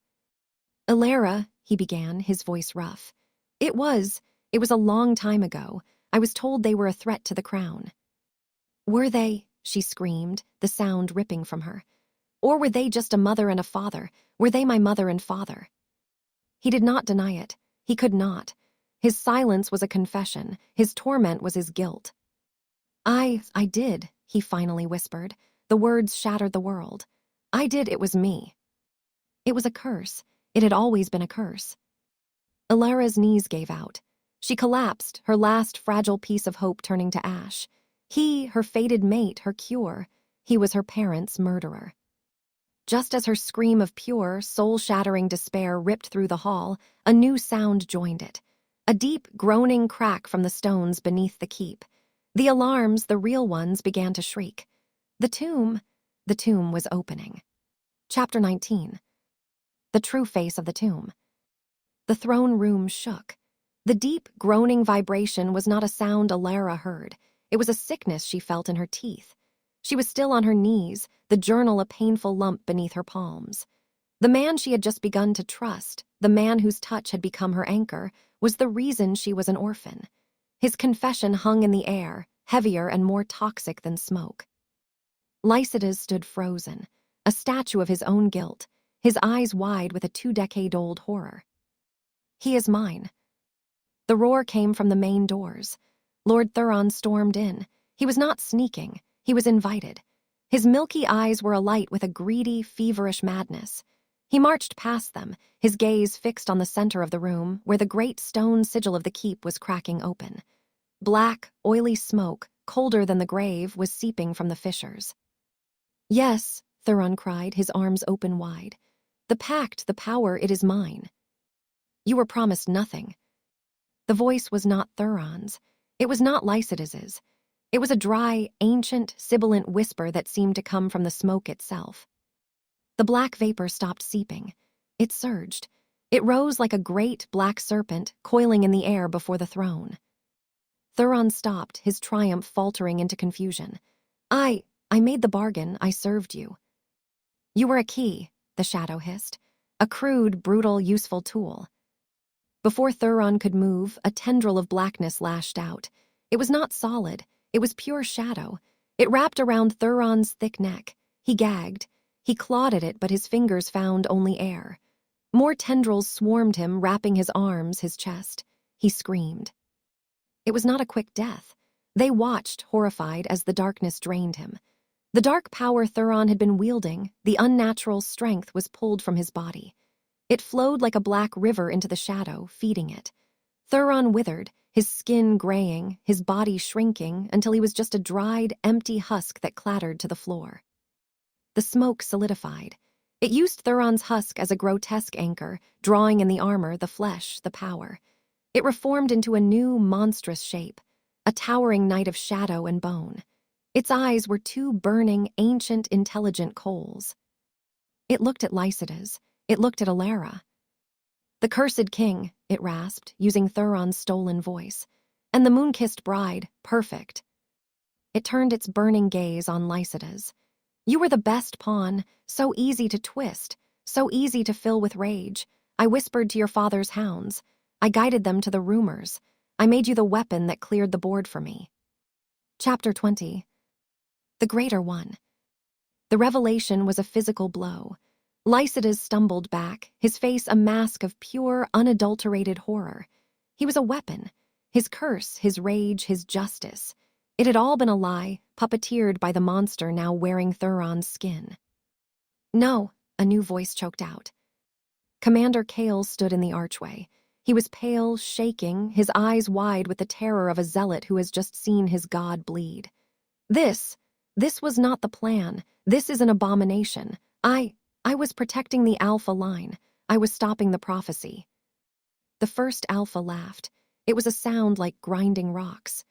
Alara, he began, his voice rough. It was a long time ago. I was told they were a threat to the crown. Were they? She screamed, the sound ripping from her. Or were they just a mother and a father? Were they my mother and father? He did not deny it. He could not. His silence was a confession. His torment was his guilt. I did, he finally whispered. The words shattered the world. I did, it was me. It was a curse. It had always been a curse. Alara's knees gave out. She collapsed, her last fragile piece of hope turning to ash. He, her fated mate, her cure. He was her parents' murderer. Just as her scream of pure, soul-shattering despair ripped through the hall, a new sound joined it. A deep, groaning crack from the stones beneath the keep. The alarms, the real ones, began to shriek. The tomb was opening. Chapter 19. The true face of the tomb. The throne room shook. The deep, groaning vibration was not a sound Alara heard. It was a sickness she felt in her teeth. She was still on her knees, the journal a painful lump beneath her palms. The man she had just begun to trust, the man whose touch had become her anchor, was the reason she was an orphan. His confession hung in the air, heavier and more toxic than smoke. Lycidas stood frozen, a statue of his own guilt, his eyes wide with a 2-decade-old horror. He is mine. The roar came from the main doors. Lord Thuron stormed in. He was not sneaking. He was invited. His milky eyes were alight with a greedy, feverish madness. He marched past them, his gaze fixed on the center of the room, where the great stone sigil of the keep was cracking open. Black, oily smoke, colder than the grave, was seeping from the fissures. Yes, Thuron cried, his arms open wide. The pact, the power, it is mine. You were promised nothing. The voice was not Thuron's. It was not Lycidas's. It was a dry, ancient, sibilant whisper that seemed to come from the smoke itself. The black vapor stopped seeping. It surged. It rose like a great black serpent coiling in the air before the throne. Thuron stopped, his triumph faltering into confusion. I made the bargain, I served you. You were a key, the shadow hissed. A crude, brutal, useful tool. Before Thuron could move, a tendril of blackness lashed out. It was not solid. It was pure shadow. It wrapped around Thuron's thick neck. He gagged. He clawed at it, but his fingers found only air. More tendrils swarmed him, wrapping his arms, his chest. He screamed. It was not a quick death. They watched, horrified, as the darkness drained him. The dark power Thuron had been wielding, the unnatural strength, was pulled from his body. It flowed like a black river into the shadow, feeding it. Thuron withered, his skin graying, his body shrinking, until he was just a dried, empty husk that clattered to the floor. The smoke solidified. It used Thuron's husk as a grotesque anchor, drawing in the armor, the flesh, the power. It reformed into a new, monstrous shape, a towering knight of shadow and bone. Its eyes were 2 burning, ancient, intelligent coals. It looked at Lycidas. It looked at Alara. The cursed king, it rasped, using Thuron's stolen voice. And the moon-kissed bride, perfect. It turned its burning gaze on Lycidas. You were the best pawn, so easy to twist, so easy to fill with rage. I whispered to your father's hounds. I guided them to the rumors. I made you the weapon that cleared the board for me. Chapter 20. The Greater One. The revelation was a physical blow. Lycidas stumbled back, his face a mask of pure, unadulterated horror. He was a weapon. His curse, his rage, his justice. It had all been a lie, puppeteered by the monster now wearing Thuron's skin. No, a new voice choked out. Commander Kale stood in the archway. He was pale, shaking, his eyes wide with the terror of a zealot who has just seen his god bleed. This This was not the plan. This is an abomination. I was protecting the Alpha line. I was stopping the prophecy. The first Alpha laughed. It was a sound like grinding rocks.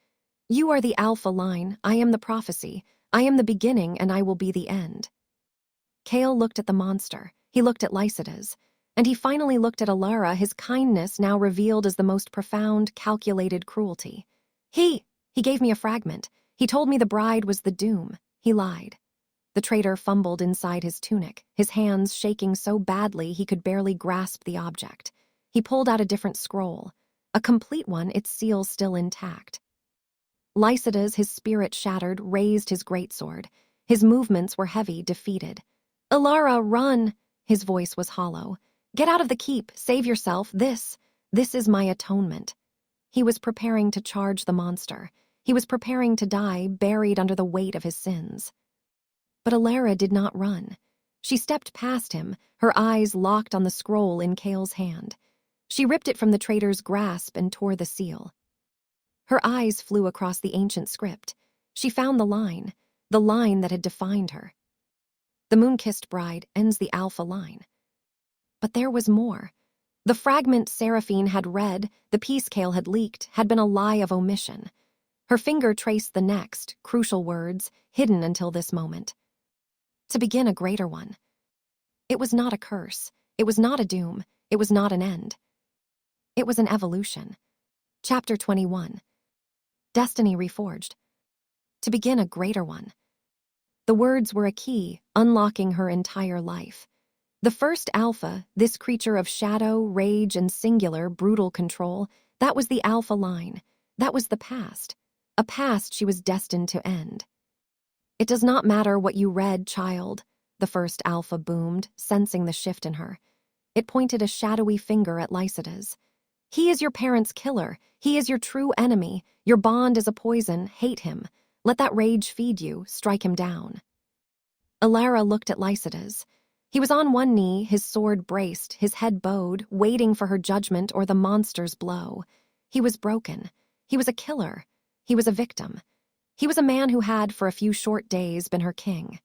You are the Alpha line. I am the prophecy. I am the beginning, and I will be the end. Kale looked at the monster. He looked at Lycidas. And he finally looked at Alara, his kindness now revealed as the most profound, calculated cruelty. He gave me a fragment. He told me the bride was the doom. He lied. The traitor fumbled inside his tunic, his hands shaking so badly he could barely grasp the object. He pulled out a different scroll, a complete one, its seal still intact. Lycidas, his spirit shattered, raised his greatsword. His movements were heavy, defeated. Alara, run! His voice was hollow. Get out of the keep, save yourself, this is my atonement. He was preparing to charge the monster. He was preparing to die, buried under the weight of his sins. But Alara did not run. She stepped past him, her eyes locked on the scroll in Kale's hand. She ripped it from the traitor's grasp and tore the seal. Her eyes flew across the ancient script. She found the line that had defined her. The moon-kissed bride ends the Alpha line. But there was more. The fragment Seraphine had read, the piece Kale had leaked, had been a lie of omission. Her finger traced the next, crucial words, hidden until this moment. To begin a greater one. It was not a curse. It was not a doom. It was not an end. It was an evolution. Chapter 21. Destiny Reforged. To begin a greater one. The words were a key, unlocking her entire life. The first Alpha, this creature of shadow, rage, and singular, brutal control, that was the Alpha line. That was the past. A past she was destined to end. It does not matter what you read, child, the first Alpha boomed, sensing the shift in her. It pointed a shadowy finger at Lycidas. He is your parents' killer. He is your true enemy. Your bond is a poison. Hate him. Let that rage feed you. Strike him down. Alara looked at Lycidas. He was on one knee, his sword braced, his head bowed, waiting for her judgment or the monster's blow. He was broken. He was a killer. He was a victim. He was a man who had, for a few short days, been her king.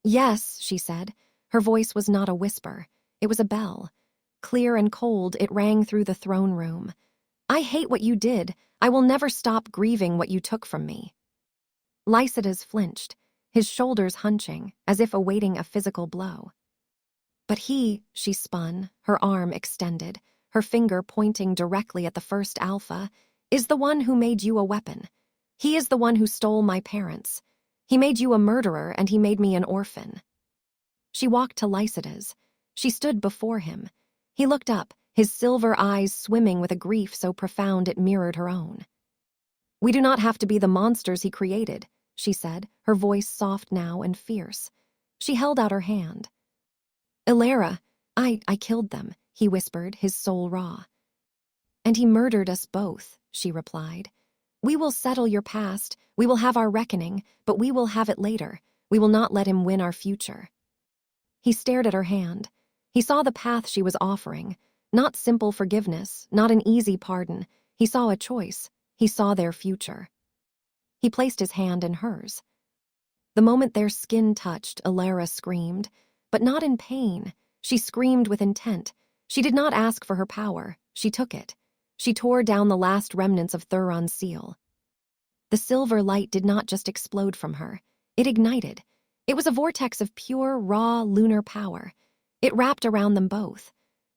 Yes, she said. Her voice was not a whisper. It was a bell. Clear and cold, it rang through the throne room. I hate what you did. I will never stop grieving what you took from me. Lycidas flinched, his shoulders hunching, as if awaiting a physical blow. But he, she spun, her arm extended, her finger pointing directly at the first Alpha, is the one who made you a weapon. He is the one who stole my parents. He made you a murderer, and he made me an orphan. She walked to Lycidas. She stood before him. He looked up, his silver eyes swimming with a grief so profound it mirrored her own. We do not have to be the monsters he created, she said, her voice soft now and fierce. She held out her hand. Alara, I killed them, he whispered, his soul raw. And he murdered us both, she replied. We will settle your past, we will have our reckoning, but we will have it later. We will not let him win our future. He stared at her hand. He saw the path she was offering. Not simple forgiveness, not an easy pardon. He saw a choice. He saw their future. He placed his hand in hers. The moment their skin touched, Alara screamed, but not in pain. She screamed with intent. She did not ask for her power. She took it. She tore down the last remnants of Thuron's seal. The silver light did not just explode from her. It ignited. It was a vortex of pure, raw, lunar power. It wrapped around them both.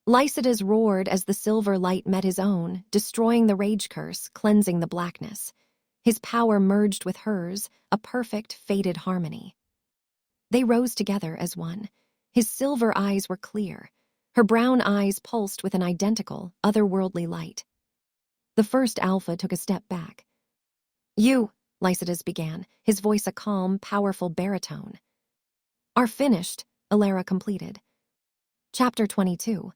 Lycidas roared as the silver light met his own, destroying the rage curse, cleansing the blackness. His power merged with hers, a perfect, fated harmony. They rose together as one. His silver eyes were clear. Her brown eyes pulsed with an identical, otherworldly light. The first Alpha took a step back. You, Lycidas began, his voice a calm, powerful baritone. Are finished, Alara completed. Chapter 22.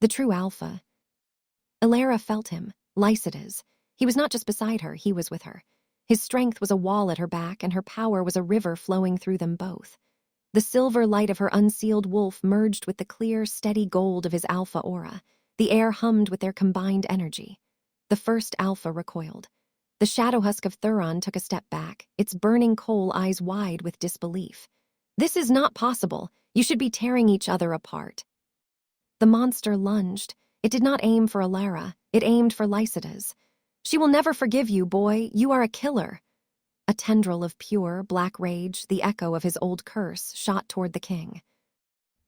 The true Alpha. Alara felt him, Lycidas. He was not just beside her, he was with her. His strength was a wall at her back, and her power was a river flowing through them both. The silver light of her unsealed wolf merged with the clear, steady gold of his Alpha aura. The air hummed with their combined energy. The first Alpha recoiled. The shadow husk of Thuron took a step back, its burning coal eyes wide with disbelief. This is not possible. You should be tearing each other apart. The monster lunged. It did not aim for Alara. It aimed for Lycidas. She will never forgive you, boy. You are a killer. A tendril of pure, black rage, the echo of his old curse, shot toward the king.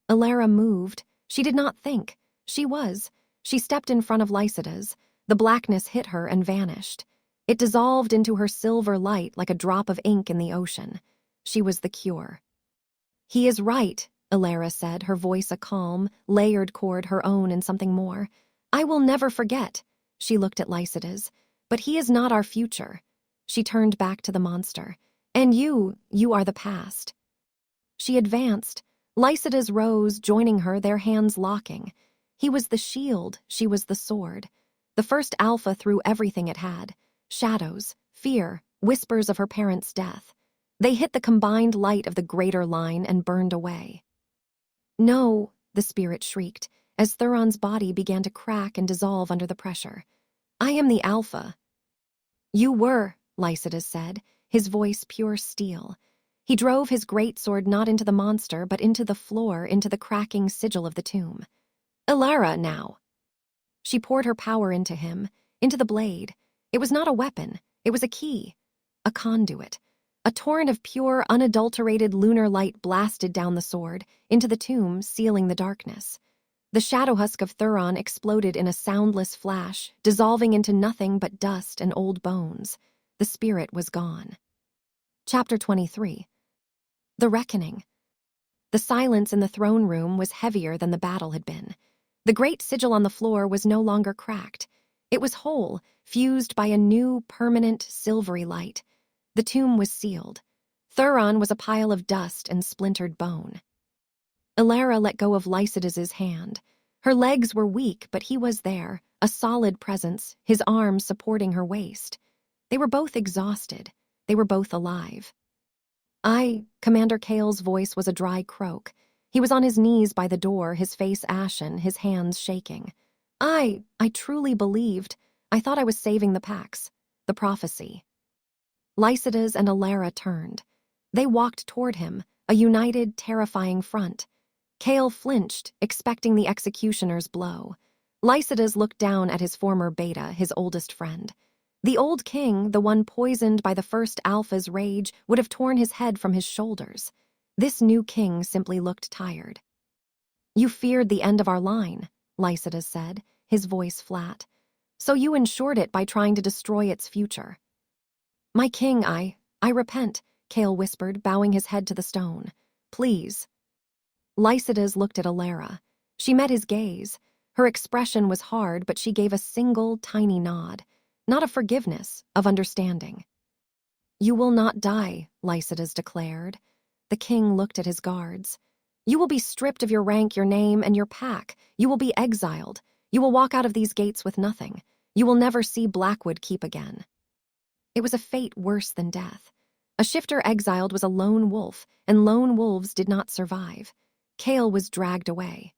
Alara moved. She did not think. She was. She stepped in front of Lycidas. The blackness hit her and vanished. It dissolved into her silver light like a drop of ink in the ocean. She was the cure. He is right, Alara said, her voice a calm, layered chord her own and something more. I will never forget. She looked at Lycidas. But he is not our future. She turned back to the monster. And you are the past. She advanced. Lycidas rose, joining her, their hands locking. He was the shield, she was the sword. The first alpha threw everything it had. Shadows, fear, whispers of her parents' death. They hit the combined light of the greater line and burned away. No, the spirit shrieked, as Thuron's body began to crack and dissolve under the pressure. I am the alpha. You were, Lycidas said, his voice pure steel. He drove his greatsword not into the monster, but into the floor, into the cracking sigil of the tomb. Alara, now. She poured her power into him, into the blade. It was not a weapon, it was a key, a conduit. A torrent of pure, unadulterated lunar light blasted down the sword, into the tomb, sealing the darkness. The shadow husk of Thuron exploded in a soundless flash, dissolving into nothing but dust and old bones. The spirit was gone. Chapter 23. The Reckoning. The silence in the throne room was heavier than the battle had been. The great sigil on the floor was no longer cracked. It was whole, fused by a new, permanent, silvery light. The tomb was sealed. Thuron was a pile of dust and splintered bone. Alara let go of Lycidas's hand. Her legs were weak, but he was there, a solid presence, his arms supporting her waist. They were both exhausted. They were both alive. Commander Kale's voice was a dry croak. He was on his knees by the door, his face ashen, his hands shaking. I truly believed. I thought I was saving the Pax. The prophecy. Lycidas and Alara turned. They walked toward him, a united, terrifying front. Kale flinched, expecting the executioner's blow. Lycidas looked down at his former beta, his oldest friend. The old king, the one poisoned by the first alpha's rage, would have torn his head from his shoulders. This new king simply looked tired. You feared the end of our line, Lycidas said, his voice flat. So you ensured it by trying to destroy its future. My king, I repent, Kale whispered, bowing his head to the stone. Please. Lycidas looked at Alara. She met his gaze. Her expression was hard, but she gave a single, tiny nod. Not of forgiveness, of understanding. You will not die, Lycidas declared. The king looked at his guards. You will be stripped of your rank, your name, and your pack. You will be exiled. You will walk out of these gates with nothing. You will never see Blackwood Keep again. It was a fate worse than death. A shifter exiled was a lone wolf, and lone wolves did not survive. Kale was dragged away.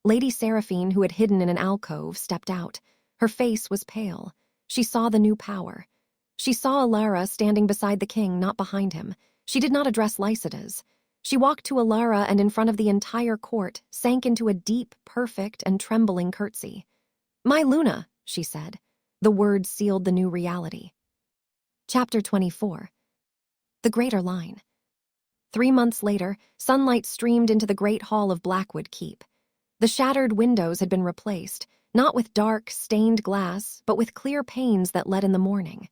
Lady Seraphine, who had hidden in an alcove, stepped out. Her face was pale. She saw the new power. She saw Alara standing beside the king, not behind him. She did not address Lycidas. She walked to Alara and in front of the entire court, sank into a deep, perfect, and trembling curtsy. My Luna, she said. The words sealed the new reality. Chapter 24. The Greater Line. 3 months later, sunlight streamed into the great hall of Blackwood Keep. The shattered windows had been replaced, not with dark, stained glass, but with clear panes that let in the morning.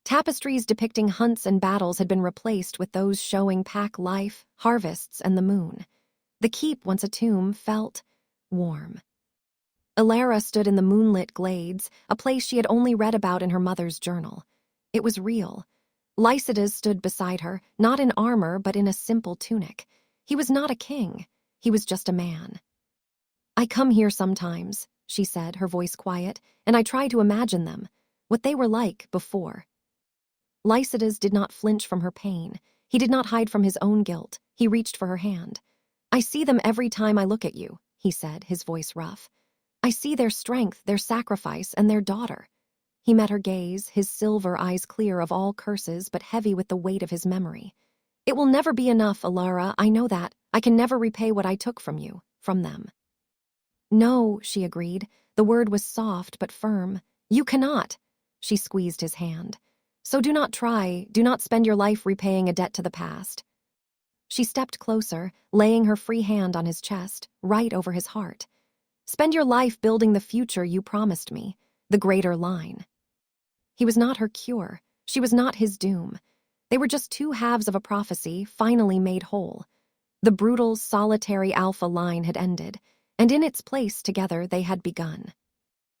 Tapestries depicting hunts and battles had been replaced with those showing pack life, harvests, and the moon. The keep, once a tomb, felt warm. Alara stood in the moonlit glades, a place she had only read about in her mother's journal. It was real. Lycidas stood beside her, not in armor, but in a simple tunic. He was not a king. He was just a man. I come here sometimes, she said, her voice quiet, and I try to imagine them, what they were like before. Lycidas did not flinch from her pain. He did not hide from his own guilt. He reached for her hand. I see them every time I look at you, he said, his voice rough. I see their strength, their sacrifice, and their daughter. He met her gaze, his silver eyes clear of all curses but heavy with the weight of his memory. "It will never be enough, Alara, I know that. I can never repay what I took from you, from them." "No," she agreed. The word was soft but firm. "You cannot." She squeezed his hand. "So do not try, do not spend your life repaying a debt to the past." She stepped closer, laying her free hand on his chest, right over his heart. "Spend your life building the future you promised me, the greater line." He was not her cure. She was not his doom. They were just two halves of a prophecy, finally made whole. The brutal, solitary alpha line had ended, and in its place together they had begun.